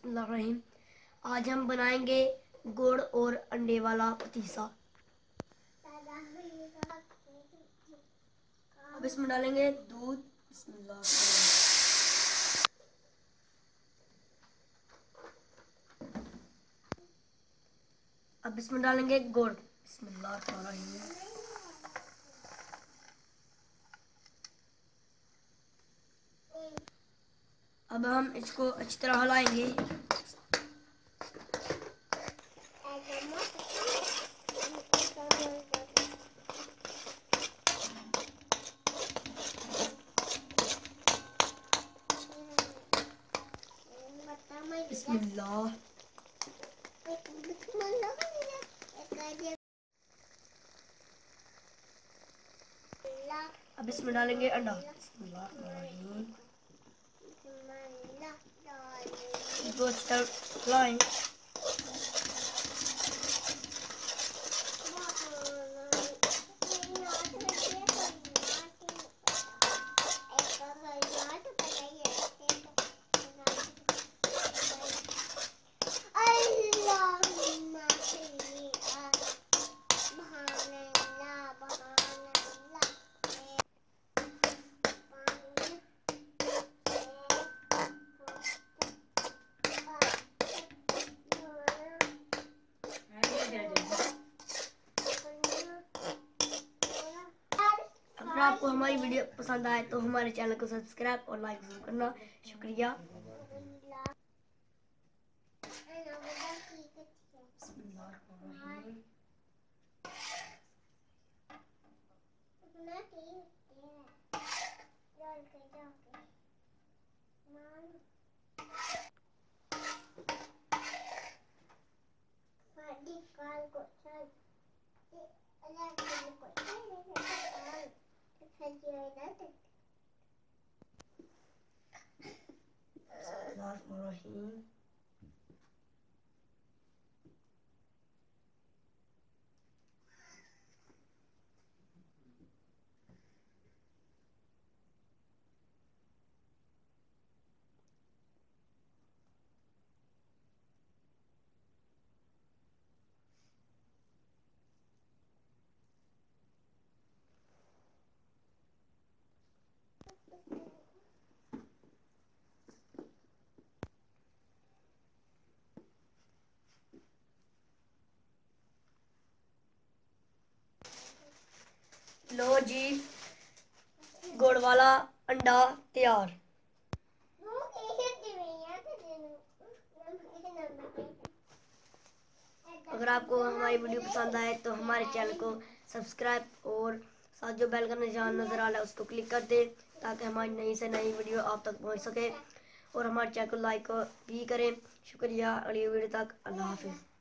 बिस्मिल्लाहिर्रहमानिर्रहीम। आज हम बनाएंगे गुड़ और अंडे वाला पतीसा। अब इसमें डालेंगे दूध। अब इसमें डालेंगे गुड़। बिस्मिल्लाहिर्रहमानिर्रहीम। अब हम इसको अच्छी तरह हिलाएंगे। बिस्मिल्लाह। अब इसमें डालेंगे अंडा। बिस्मिल्लाहिर्रहमानिर्रहीम। इसको अच्छी तरह हिलाएं। अगर आपको हमारी वीडियो पसंद आए तो हमारे चैनल को सब्सक्राइब और लाइक जरूर करना। शुक्रिया। लो जी, गुड़ वाला अंडा तैयार। अगर आपको हमारी वीडियो पसंद आए तो हमारे चैनल को सब्सक्राइब और साथ जो बेल का निशान नजर आ रहा है उसको क्लिक कर दें ताकि हमारी नई से नई वीडियो आप तक पहुंच सके। और हमारे चैनल को लाइक भी करें। शुक्रिया। अगली वीडियो तक अल्लाह हाफिज़।